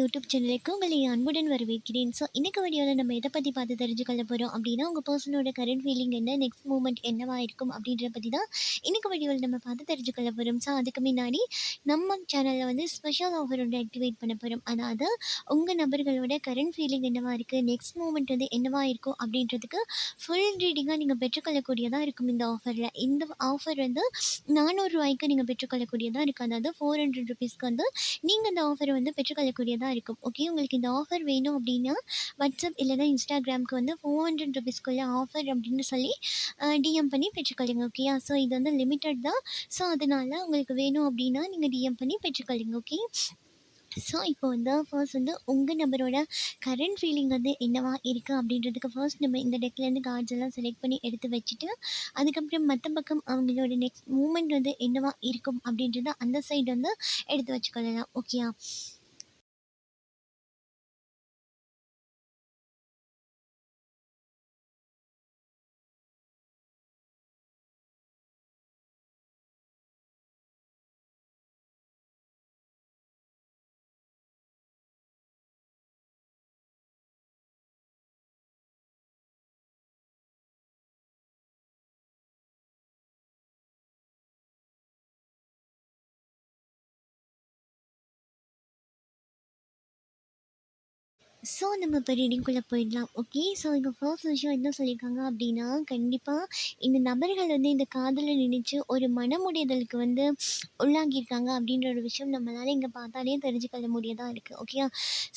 YouTube சேனலுக்கு உங்களை அன்புடன் வரவேற்கிறேன். ஸோ இன்னைக்கு வீடியோவில் நம்ம எதை பற்றி பார்த்து தெரிஞ்சுக்கொள்ள போகிறோம் அப்படின்னா, உங்கள் பர்சனோட கரண்ட் ஃபீலிங் என்ன, நெக்ஸ்ட் மூமெண்ட் என்னவா இருக்கும் அப்படின்றத பற்றி தான் இன்னைக்கு வீடியோவில் நம்ம பார்த்து தெரிஞ்சுக்கொள்ள போகிறோம். ஸோ அதுக்கு முன்னாடி நம்ம சேனலில் வந்து ஸ்பெஷல் ஆஃபர் ஒன்று ஆக்டிவேட் பண்ண போகிறோம். அதாவது உங்கள் நபர்களோட கரண்ட் ஃபீலிங் என்னவா இருக்குது, நெக்ஸ்ட் மூமெண்ட் வந்து என்னவா இருக்கும் அப்படின்றதுக்கு ஃபுல் ரீடிங்காக நீங்கள் பெற்றுக்கொள்ளக்கூடியதாக இருக்கும் இந்த ஆஃபரில். இந்த ஆஃபர் வந்து ரூ. 400க்கு நீங்கள் பெற்றுக்கொள்ளக்கூடியதாக இருக்குது. அதாவது ₹400 வந்து நீங்கள் இந்த ஆஃபரை வந்து பெற்றுக்கொள்ளக்கூடியதாக இருக்கும். ஓகே, உங்களுக்கு இந்த ஆஃபர் வேணும் அப்படின்னா வாட்ஸ்அப் இல்லைனா இன்ஸ்டாகிராமுக்கு வந்து ₹400 ஆஃபர் அப்படின்னு சொல்லி டிஎம் பண்ணி பெற்றுக்கொள்ளுங்க. ஓகேயா, ஸோ இது வந்து லிமிட்டட் தான். ஸோ அதனால் உங்களுக்கு வேணும் அப்படின்னா நீங்கள் டிஎம் பண்ணி பெற்றுக்கொள்ளுங்க. ஓகே, ஸோ இப்போ வந்து ஃபர்ஸ்ட் வந்து உங்கள் நபரோட கரண்ட் ஃபீலிங் வந்து என்னவா இருக்குது அப்படின்றதுக்கு ஃபர்ஸ்ட் நம்ம இந்த டெக்லேருந்து கார்ட்ஸ் எல்லாம் செலக்ட் பண்ணி எடுத்து வச்சுட்டு, அதுக்கப்புறம் மற்ற பக்கம் அவங்களோட நெக்ஸ்ட் மூமெண்ட் வந்து என்னவா இருக்கும் அப்படின்றத அந்த சைடு வந்து எடுத்து வச்சுக்கொள்ளலாம். ஓகேயா, ஸோ நம்ம இப்போ ரீடிங்குள்ளே போயிடலாம். ஓகே, ஸோ இங்கே ஃபர்ஸ்ட் விஷயம் என்ன சொல்லியிருக்காங்க அப்படின்னா, கண்டிப்பாக இந்த நபர்கள் வந்து இந்த காதலை நினைச்சு ஒரு மனமுடைதலுக்கு வந்து உள்ளாகியிருக்காங்க அப்படின்ற ஒரு விஷயம் நம்மளால் இங்கே பார்த்தாலே தெரிஞ்சுக்கொள்ள முடியதாக இருக்குது. ஓகேயா,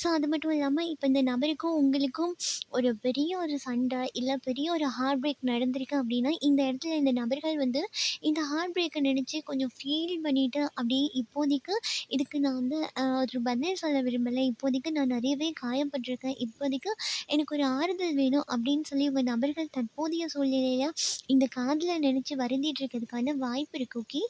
ஸோ அது மட்டும் இல்லாமல் இப்போ இந்த நபருக்கும் உங்களுக்கும் ஒரு பெரிய ஒரு சண்டை இல்லை பெரிய ஒரு ஹார்ட் பிரேக் நடந்திருக்கு அப்படின்னா, இந்த இடத்துல இந்த நபர்கள் வந்து இந்த ஹார்ட் பிரேக்கை நினச்சி கொஞ்சம் ஃபீல் பண்ணிவிட்டு அப்படியே இப்போதைக்கு இதுக்கு நான் வந்து ஒரு பதில் சொல்ல விரும்பலை, இப்போதைக்கு நான் நிறையவே காயப்பட்டிருக்கேன், இப்போதைக்கு எனக்கு ஒரு ஆறுதல் வேணும் அப்படின்னு சொல்லி உங்கள் நபர்கள் தற்போதைய சூழ்நிலையில் இந்த காதலை நினச்சி வருந்திட்டு இருக்கிறதுக்கான வாய்ப்பு இருக்குது. ஓகே,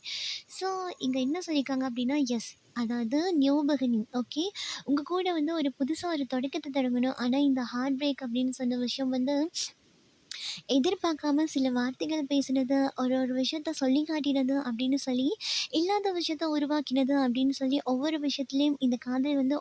ஸோ இங்கே என்ன சொல்லியிருக்காங்க அப்படின்னா, எஸ், அதாவது நியூ பிகினிங். ஓகே, உங்கள் கூட வந்து ஒரு புதுசாக ஒரு தொடக்கத்தை தொடங்கணும். ஆனால் இந்த ஹார்ட் பிரேக் அப்படின்னு சொன்ன விஷயம் வந்து எதிர்பார்க்காம சில வார்த்தைகள் பேசினது, ஒரு ஒரு விஷயத்த சொல்லி காட்டினது அப்படின்னு சொல்லி, இல்லாத விஷயத்த உருவாக்கினது அப்படின்னு சொல்லி, ஒவ்வொரு விஷயத்துலேயும் இந்த காதல் வந்து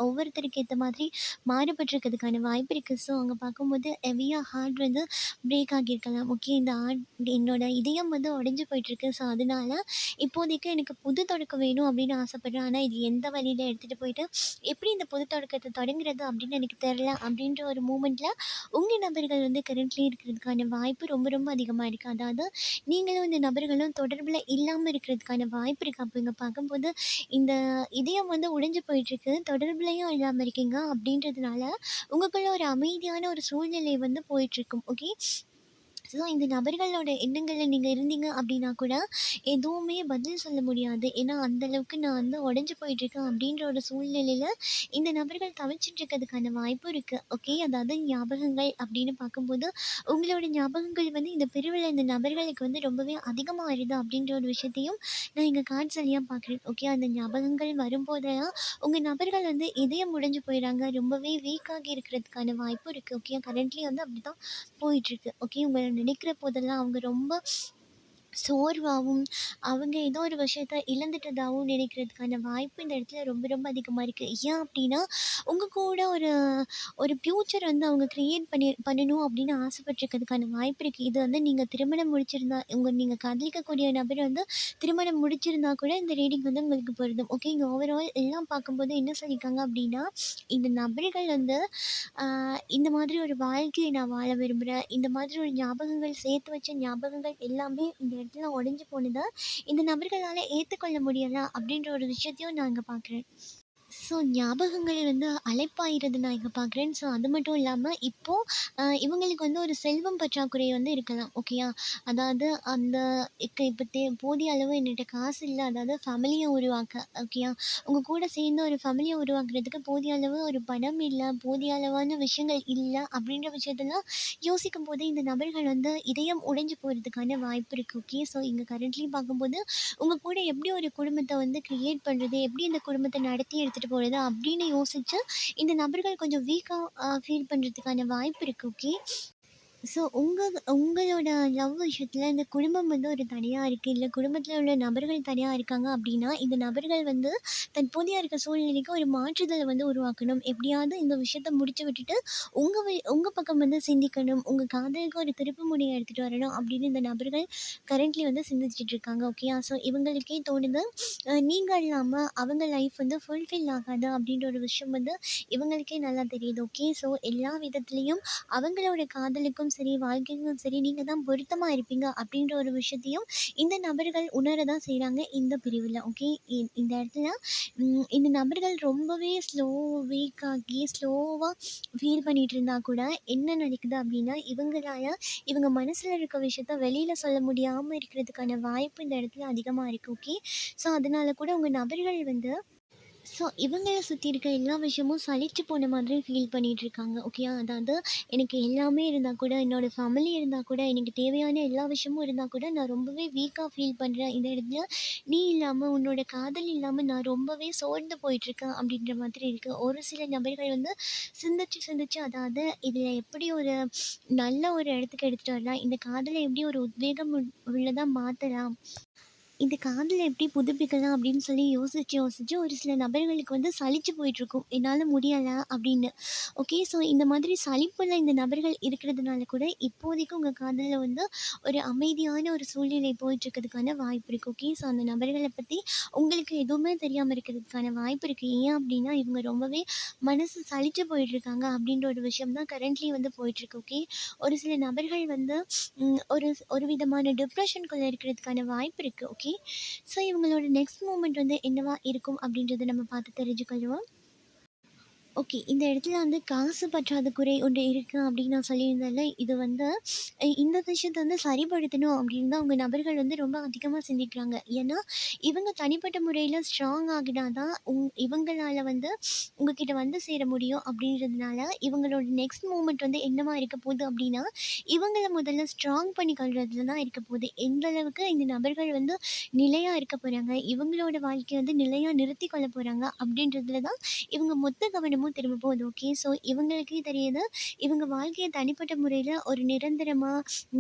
ஒவ்வொருத்தருக்கு ஏற்ற மாதிரி மாறுபட்டிருக்கிறதுக்கான வாய்ப்பு இருக்குது. ஸோ அங்கே பார்க்கும்போது ஹெவியாக ஹார்ட் வந்து பிரேக் ஆகியிருக்கலாம். ஓகே, இந்த ஹார்ட் என்னோட இதயம் வந்து உடஞ்சி போயிட்டுருக்கு. ஸோ அதனால இப்போதைக்கு எனக்கு புது தொடக்கம் வேணும் அப்படின்னு ஆசைப்பட்றேன். ஆனால் இது எந்த வழியில் எடுத்துகிட்டு போயிட்டு எப்படி இந்த புது தொடக்கத்தை தொடங்குறது அப்படின்னு எனக்கு தெரில அப்படின்ற ஒரு மூமெண்ட்டில் உங்கள் நபர்கள் வந்து கரண்ட்லி இருக்கிறதுக்கான வாய்ப்பு ரொம்ப ரொம்ப அதிகமாக இருக்குது. அதாவது நீங்களும் இந்த நபர்களும் தொடர்பில் இல்லாமல் இருக்கிறதுக்கான வாய்ப்பு இருக்குது. அப்போ இங்கே பார்க்கும்போது இந்த இதயம் வந்து உடைஞ்சு போயிட்டுருக்கு, தொடர்புலையும் இல்லாமல் இருக்கீங்க அப்படின்றதுனால உங்களுக்குள்ள ஒரு அமைதியான ஒரு சூழ்நிலை வந்து போயிட்டுருக்கும். ஓகே, ஸோ இந்த நபர்களோட எண்ணங்களில் நீங்கள் இருந்தீங்க அப்படின்னா கூட எதுவுமே பதில் சொல்ல முடியாது. ஏன்னா அந்தளவுக்கு நான் வந்து உடஞ்சி போயிட்டுருக்கேன் அப்படின்ற ஒரு சூழ்நிலையில் இந்த நபர்கள் தவிச்சிட்டு இருக்கிறதுக்கான வாய்ப்பும் இருக்குது. ஓகே, அதாவது ஞாபகங்கள் அப்படின்னு பார்க்கும்போது உங்களோட ஞாபகங்கள் வந்து இந்த பிரிவில் இந்த நபர்களுக்கு வந்து ரொம்பவே அதிகமாக வருது அப்படின்ற ஒரு விஷயத்தையும் நான் இங்கே கார்ட்ஸ் வழியாக பார்க்குறேன். ஓகே, அந்த ஞாபகங்கள் வரும்போதெல்லாம் உங்கள் நபர்கள் வந்து இதயம் உடைஞ்சு போயிடறாங்க, ரொம்பவே வீக்காகி இருக்கிறதுக்கான வாய்ப்பும் இருக்குது. ஓகே, கரண்ட்லி வந்து அப்படி தான் போயிட்டுருக்கு. ஓகே, உங்களை நினைக்கிற போதெல்லாம் அவங்க ரொம்ப சோர்வாகவும் அவங்க ஏதோ ஒரு விஷயத்த இழந்துட்டதாகவும் நினைக்கிறதுக்கான வாய்ப்பு இந்த இடத்துல ரொம்ப ரொம்ப அதிகமாக இருக்குது. ஏன் அப்படின்னா உங்கள் கூட ஒரு ஒரு ஃப்யூச்சர் வந்து அவங்க க்ரியேட் பண்ணணும் அப்படின்னு ஆசைப்பட்டிருக்கிறதுக்கான வாய்ப்பு இருக்குது. இது வந்து நீங்கள் திருமணம் முடிச்சிருந்தா நீங்கள் காதலிக்கக்கூடிய நபர் வந்து திருமணம் முடிச்சிருந்தா கூட இந்த ரீடிங் வந்து உங்களுக்கு பொருந்தும். ஓகே, இங்கே ஓவரால் எல்லாம் பார்க்கும்போது என்ன சொல்லியிருக்காங்க அப்படின்னா, இந்த நபர்கள் வந்து இந்த மாதிரி ஒரு வாழ்க்கையை நான் வாழ விரும்புகிறேன், இந்த மாதிரி ஒரு ஞாபகங்கள் சேர்த்து வச்ச ஞாபகங்கள் எல்லாமே இந்த இடத்துல உடஞ்சி போனதை இந்த நபர்களால் ஏற்றுக்கொள்ள முடியலை அப்படின்ற ஒரு விஷயத்தையும் நான் இங்கே பார்க்குறேன். ஸோ ஞாபகங்கள் வந்து அலைப்பாயிறது நான் இங்கே பார்க்குறேன். ஸோ அது மட்டும் இல்லாமல் இப்போது இவங்களுக்கு வந்து ஒரு செல்வம் பற்றாக்குறை வந்து இருக்கலாம். ஓகேயா, அதாவது அந்த இப்போ போதிய அளவு என்கிட்ட காசு இல்லை, அதாவது ஃபேமிலியை உருவாக்க. ஓகேயா, உங்கள் கூட சேர்ந்து ஒரு ஃபேமிலியை உருவாக்குறதுக்கு போதிய அளவு ஒரு பணம் இல்லை, போதிய அளவான விஷயங்கள் இல்லை அப்படின்ற விஷயத்தெல்லாம் யோசிக்கும் போது இந்த நபர்கள் வந்து இதயம் உடைஞ்சு போகிறதுக்கான வாய்ப்பு இருக்குது. ஓகே, ஸோ இங்கே கரண்ட்லி பார்க்கும்போது உங்கள் கூட எப்படி ஒரு குடும்பத்தை வந்து க்ரியேட் பண்ணுறது, எப்படி இந்த குடும்பத்தை நடத்தி எடுத்துகிட்டு போகிறது அப்படின்னு யோசித்து இந்த நபர்கள் கொஞ்சம் வீக்காக ஃபீல் பண்ணுறதுக்கான வாய்ப்பு இருக்குது. ஓகே, ஸோ உங்களோட லவ் விஷயத்துல இந்த குடும்பம் வந்து ஒரு தடையா இருக்கு, இல்ல குடும்பத்துல உள்ள நபர்கள் தடையா இருக்காங்க அப்படின்னா, இந்த நபர்கள் வந்து தற்போதைய இருக்க சூழ்நிலைக்கு ஒரு மாற்றுதல வந்து உருவாக்கணும். எப்படியாவது இந்த விஷயத்த முடிச்சு விட்டுட்டு, உங்க பக்கம் வந்து சிந்திக்கணும். உங்க காதலுக்கு ஒரு திருப்பு முனைய எடுத்துட்டு வரணும் அப்படின்னு இந்த நபர்கள் கரண்ட்லி வந்து சிந்திச்சுட்டு இருக்காங்க. ஓகேயா? ஸோ இவங்களுக்கே தோணுது, நீங்க இல்லாம அவங்க லைஃப் வந்து ஃபுல்ஃபில் ஆகாது அப்படின்ற ஒரு விஷயம் வந்து இவங்களுக்கே நல்லா தெரியுது. ஓகே. ஸோ எல்லா விதத்துலயும் அவங்களோட காதலுக்கும் சரி, வாழ்க்கைக்கும் சரி, நீங்க தான் பொருத்தமா இருப்பீங்க அப்படின்ற ஒரு விஷயத்தையும் இந்த நபர்கள் உணர தான் செய்றாங்க இந்த பிரிவுல. ஓகே. இந்த இடத்துல இந்த நபர்கள் ரொம்பவே வீக் ஆகி ஸ்லோவா ஃபீல் பண்ணிட்டு இருந்தா கூட என்ன நடக்குது அப்படின்னா, இவங்க மனசுல இருக்க விஷயத்த வெளியில சொல்ல முடியாம இருக்கிறதுக்கான வாய்ப்பு இந்த இடத்துல அதிகமா இருக்கு. ஓகே. ஸோ அதனால கூட உங்க நபர்கள் வந்து இவங்கள சுத்தி இருக்க எல்லா விஷயமும் சலிச்சு போன மாதிரி ஃபீல் பண்ணிட்டுருக்காங்க. ஓகேயா? அதாவது எனக்கு எல்லாமே இருந்தா கூட, என்னோட ஃபேமிலி இருந்தா கூட, எனக்கு தேவையான எல்லா விஷயமும் இருந்தா கூட, நான் ரொம்பவே வீக்கா ஃபீல் பண்றேன். இந்த இடத்துல நீ இல்லாம, உன்னோட காதல் இல்லாம நான் ரொம்பவே சோர்ந்து போயிட்டுருக்கேன் அப்படின்ற மாதிரி இருக்கு. ஒரு சில நபர்கள் வந்து சிந்திச்சு சிந்திச்சு அதாவது இதில எப்படி ஒரு நல்ல ஒரு இடத்துக்கு எடுத்துட்டு வரலாம்? இந்த காதல எப்படி ஒரு உத்வேகம் உள்ளதா மாத்தலாம்? இந்த காதல எப்படி புதுப்பிக்கலாம் அப்படின்னு சொல்லி யோசிச்சு யோசிச்சு ஒரு சில நபர்களுக்கு வந்து சலிச்சு போயிட்டுருக்கும். என்னால முடியல அப்படின்னு. ஓகே. ஸோ இந்த மாதிரி சலிப்புள்ள இந்த நபர்கள் இருக்கிறதுனால கூட இப்போதைக்கு உங்க காதல்ல வந்து ஒரு அமைதியான ஒரு சூழ்நிலை போயிட்டுருக்கிறதுக்கான வாய்ப்பு இருக்கு. ஓகே. ஸோ அந்த நபர்கள பத்தி உங்களுக்கு எதுவுமே தெரியாம இருக்கிறதுக்கான வாய்ப்பு இருக்கு. ஏன் அப்படின்னா, இவங்க ரொம்பவே மனசு சலிச்சு போயிட்டுருக்காங்க அப்படின்ற ஒரு விஷயம் தான் கரண்ட்லி வந்து போயிட்டுருக்கு. ஓகே. ஒரு சில நபர்கள் வந்து ஒரு விதமான டிப்ரஷனுக்குள்ள இருக்கிறதுக்கான வாய்ப்பு இருக்கு. ஓகே. ஸோ இவங்களோட நெக்ஸ்ட் மூமெண்ட் வந்து என்னவா இருக்கும் அப்படின்றத நம்ம பார்த்து தெரிஞ்சுக்கொள்வோம். ஓகே. இந்த இடத்துல வந்து காசு பற்றாதக்குறை ஒன்று இருக்கு அப்படின்னு நான் சொல்லியிருந்தேன்ல. இது வந்து இந்த விஷயத்த வந்து சரிப்படுத்தணும் அப்படின்னு தான் உங்க நபர்கள் வந்து ரொம்ப அதிகமா சிந்திக்கிறாங்க. ஏன்னா, இவங்க தனிப்பட்ட முறையில ஸ்ட்ராங் ஆகினா தான் இவங்களால வந்து உங்ககிட்ட வந்து சேர முடியும் அப்படின்றதுனால, இவங்களோட நெக்ஸ்ட் மூவ்மெண்ட் வந்து என்னவா இருக்க போகுது அப்படின்னா, இவங்கள முதல்ல ஸ்ட்ராங் பண்ணி கொள்றதுல தான் இருக்க போகுது. எந்த அளவுக்கு இந்த நபர்கள் வந்து நிலையா இருக்க போறாங்க, இவங்களோட வாழ்க்கைய வந்து நிலையா நிறுத்திக் கொள்ள போறாங்க அப்படின்றதுல தான் இவங்க மொத்த கவனமும் திரும்ப போகுது. ஓகே. ஸோ இவங்களுக்கே தெரியுது, இவங்க வாழ்க்கைய தனிப்பட்ட முறையில ஒரு நிரந்தரமா,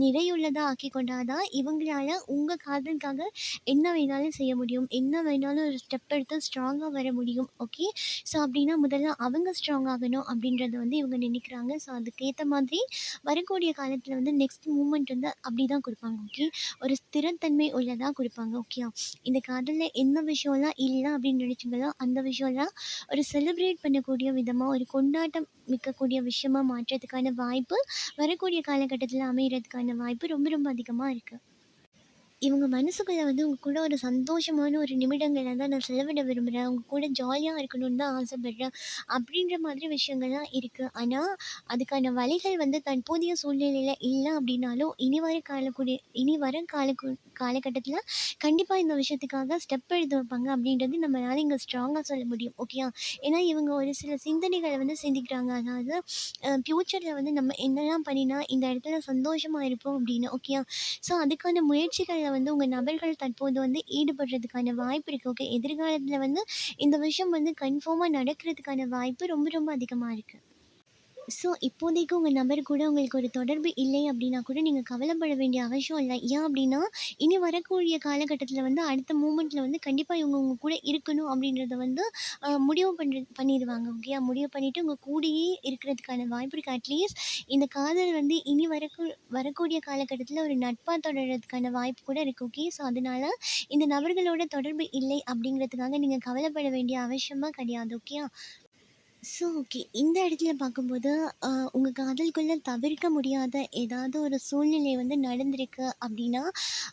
நிறையுள்ளதா ஆக்கிக் கொண்டா தான் இவங்களால உங்க காதலுக்காக என்ன வேணாலும் செய்ய முடியும். என்ன வேணாலும் ஒரு ஸ்டெப் எடுத்து ஸ்ட்ராங்கா வர முடியும். ஓகே. ஸோ அப்படின்னா முதல்ல அவங்க ஸ்ட்ராங் ஆகணும் அப்படின்றத வந்து இவங்க நினைக்கிறாங்க. ஸோ அதுக்கேத்த மாதிரி வரக்கூடிய காலத்துல வந்து நெக்ஸ்ட் மூவ்மெண்ட் வந்து அப்படிதான் குடுப்பாங்க. ஓகே. ஒரு ஸ்திரத்தன்மை உள்ளதா குடுப்பாங்க. ஓகேயா? இந்த காதல்ல என்ன விஷயம்லாம் இல்ல அப்படின்னு நினைச்சீங்களோ, அந்த விஷயம்லாம் ஒரு செலிப்ரேட் பண்ணக்கூடிய விதமா, ஒரு கொண்டாட்டம் மிக்கக்கூடிய விஷயமா மாற்றத்துக்கான வாய்ப்பு வரக்கூடிய காலகட்டத்தில அமையறதுக்கான வாய்ப்பு ரொம்ப ரொம்ப அதிகமா இருக்கு. இவங்க மனசுக்குள்ள வந்து உங்க கூட ஒரு சந்தோஷமான ஒரு நிமிடங்கள தான் நான் செலவிட விரும்புறேன். உங்க கூட ஜாலியா இருக்கணும்னு தான் ஆசைப்படுறேன். அப்படின்ற மாதிரி விஷயங்கள்லாம் இருக்கு. ஆனா, அதுக்கான வழிகள் வந்து தற்போதைய சூழ்நிலையில இல்ல அப்படின்னாலும், இனி வர காலகட்டத்தில கண்டிப்பா இந்த விஷயத்துக்காக ஸ்டெப் எடுத்து வைப்பாங்க அப்படின்றது நம்மளால இங்க ஸ்ட்ராங்கா சொல்ல முடியும். ஓகேயா? ஏன்னா இவங்க ஒரு சில சிந்தனைகள வந்து சிந்திக்கிறாங்க. அதாவது ஃப்யூச்சர்ல வந்து நம்ம என்னலாம் பண்ணினா இந்த இடத்துல சந்தோஷமா இருப்போம் அப்படின்னு. ஓகேயா? ஸோ அதுக்கான முயற்சிகள்ல வந்து உங்க நபர்கள் தற்போது வந்து ஈடுபடுறதுக்கான வாய்ப்பு இருக்கு. ஓகே. எதிர்காலத்துல வந்து இந்த விஷயம் வந்து கன்ஃபார்மா நடக்கிறதுக்கான வாய்ப்பு ரொம்ப ரொம்ப அதிகமா இருக்கு. ஸோ, இப்போதைக்கு உங்க நபர் கூட உங்களுக்கு ஒரு தொடர்பு இல்லை அப்டின்னா கூட நீங்க கவலைப்பட வேண்டிய அவசியம் இல்ல. ஏன் அப்டின்னா, இனி வரக்கூடிய காலகட்டத்தில வந்து அடுத்த மூமெண்ட்ல வந்து கண்டிப்பா இவங்க உங்க கூட இருக்கணும் அப்டின்றத வந்து முடிவு பண்ணிருவாங்க. ஓகேயா? முடிவு பண்ணிட்டு உங்க கூடயே இருக்கிறதுக்கான வாய்ப்பு இருக்கு. அட்லீஸ்ட் இந்த காதல் வந்து இனி வரக்கூடிய காலகட்டத்தில ஒரு நட்பா தொடர்றதுக்கான வாய்ப்பு கூட இருக்கு. ஓகே. ஸோ, அதனால இந்த நபர்களோட தொடர்பு இல்லை அப்டிங்கிறதுக்காக நீங்க கவலைப்பட வேண்டிய அவசியமா கிடையாது. ஓகேயா? So okay. இந்த இடத்துல பார்க்கும்போது, அ உங்க காதலுக்குள்ள தவிர்க்க முடியாத ஏதாவது ஒரு சூழ்நிலை வந்து நடந்திருக்கு அப்டின்னா,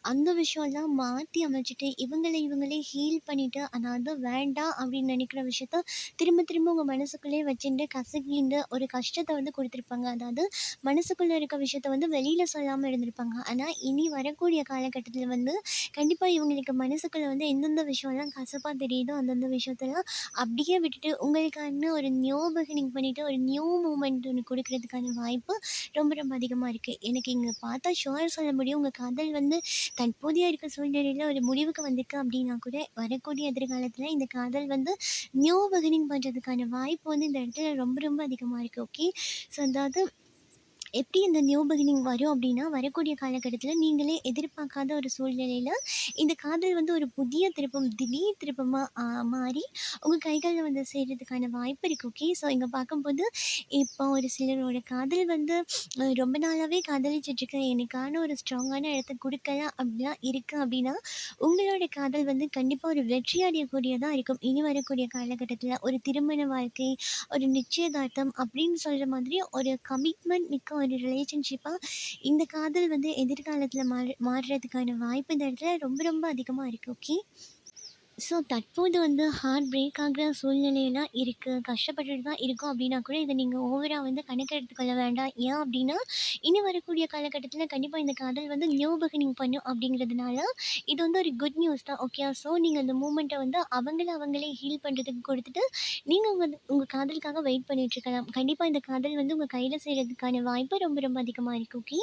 அந்த விஷயம்லாம் மாத்தி அமைச்சுட்டு, இவங்களே ஹீல் பண்ணிட்டு, அதாவது வேண்டாம் அப்டின்னு நெனைக்கிற விஷயத்த திரும்ப திரும்ப உங்க மனசுக்குள்ளேயே வச்சுண்டு, கசக்கிண்டு ஒரு கஷ்டத்த வந்து குடுத்துருப்பாங்க. அதாவது மனசுக்குள்ள இருக்க விஷயத்த வந்து வெளியில சொல்லாம இருந்திருப்பாங்க. ஆனா, இனி வரக்கூடிய காலகட்டத்தில வந்து, கண்டிப்பா இவங்களுக்கு மனசுக்குள்ள வந்து எந்தெந்த விஷயம்லாம் கசப்பா தெரியுதோ, அந்தந்த விஷயத்தலாம் அப்படியே விட்டுட்டு உங்களுக்கான ஒரு நியூ பிகினிங் பண்ணிட்டு ஒரு நியூ மூமெண்ட் ஒன்று கொடுக்கறதுக்கான வாய்ப்பு ரொம்ப ரொம்ப அதிகமாக இருக்குது. எனக்கு இங்கே பார்த்தா ஷுவர் சொல்ல முடியும் உங்கள் காதல் வந்து தற்போதைய இருக்க சூழ்நிலையில் ஒரு முடிவுக்கு வந்திருக்கு அப்படின்னா கூட வரக்கூடிய எதிர்காலத்தில் இந்த காதல் வந்து நியூ பிகினிங் பண்ணுறதுக்கான வாய்ப்பு வந்து இந்த இடத்துல ரொம்ப ரொம்ப அதிகமாக இருக்குது. ஓகே. ஸோ அதாவது எப்படி இந்த நியூ பிகினிங் வரும் அப்படின்னா, வரக்கூடிய காலகட்டத்தில நீங்களே எதிர்பார்க்காத ஒரு சூழ்நிலையில, இந்த காதல் வந்து ஒரு புதிய திருப்பம், திடீர் திருப்பமா மாறி உங்க கைகள்ல வந்து சேர்றதுக்கான வாய்ப்பு இருக்கு. ஓகே. ஸோ இங்க பார்க்கும்போது, இப்போ ஒரு சிலரோட காதல் வந்து ரொம்ப நாளாவே காதலிச்சுட்ருக்கேன். எனக்கான ஒரு ஸ்ட்ராங்கான இடத்த குடுக்கல அப்படிலாம் இருக்கு அப்படின்னா, உங்களோட காதல் வந்து கண்டிப்பா ஒரு வெற்றி அடையக்கூடியதா இருக்கும். இனி வரக்கூடிய காலகட்டத்தில ஒரு திருமண வாழ்க்கை, ஒரு நிச்சயதார்த்தம் அப்படின்னு சொல்ற மாதிரி ஒரு கமிட்மெண்ட் மிக்க ஒரு ரிலேஷன்ஷிப்பா இந்த காதல் வந்து எதிர்காலத்தில மாறுறதுக்கான வாய்ப்பு இந்த இடத்துல ரொம்ப ரொம்ப அதிகமா இருக்கு. ஓகே. ஸோ தற்போது வந்து ஹார்ட் பிரேக் ஆகுற சூழ்நிலையெல்லாம் இருக்குது, கஷ்டப்பட்டுட்டு தான் இருக்கோம் அப்படின்னா கூட இதை நீங்கள் ஓவராக வந்து கணக்கு எடுத்துக்கொள்ள வேண்டாம். ஏன் அப்படின்னா, இனி வரக்கூடிய காலகட்டத்தில் கண்டிப்பாக இந்த காதல் வந்து நியூ பிகினிங் பண்ணும் அப்படிங்கிறதுனால இது வந்து ஒரு குட் நியூஸ் தான். ஓகே. ஸோ நீங்கள் அந்த மூமெண்ட்டை வந்து அவங்களே ஹீல் பண்ணுறதுக்கு கொடுத்துட்டு நீங்கள் உங்கள் காதலுக்காக வெயிட் பண்ணிகிட்ருக்கலாம். கண்டிப்பாக இந்த காதல் வந்து உங்கள் கையில் செய்கிறதுக்கான வாய்ப்பு ரொம்ப ரொம்ப அதிகமாக இருக்குது. ஓகே.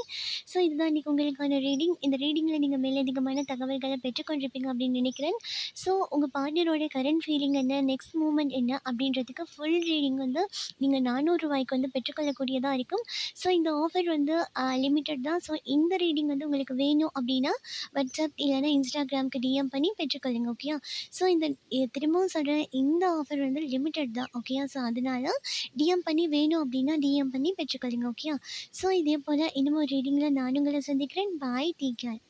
ஸோ இதுதான் இன்றைக்கி உங்களுக்கான ரீடிங். இந்த ரீடிங்கில் நீங்கள் மேலதிகமான தகவல்களை பெற்றுக்கொண்டிருப்பீங்க அப்படின்னு நினைக்கிறேன். ஸோ உங்கள் பார்ட்னரோட கரண்ட் ஃபீலிங் என்ன, நெக்ஸ்ட் மூமெண்ட் என்ன அப்படின்றதுக்கு ஃபுல் ரீடிங் வந்து நீங்கள் ரூ. 400 வந்து பெற்றுக்கொள்ளக்கூடியதாக இருக்கும். ஸோ இந்த ஆஃபர் வந்து லிமிட்டட் தான். ஸோ இந்த ரீடிங் வந்து உங்களுக்கு வேணும் அப்படின்னா வாட்ஸ்அப் இல்லைனா இன்ஸ்டாகிராமுக்கு டிஎம் பண்ணி பெற்றுக்கொள்ளுங்க. ஓகேயா. ஸோ திரும்பவும் சொல்கிறேன், இந்த ஆஃபர் வந்து லிமிட்டட் தான். ஓகேயா. ஸோ அதனால டிஎம் பண்ணி வேணும் அப்படின்னா டிஎம் பண்ணி பெற்றுக்கொள்ளுங்க. ஓகேயா. ஸோ இதே போல் இன்னும் ஒரு ரீடிங்கில் நான் உங்களை சந்திக்கிறேன். பாய். Take care.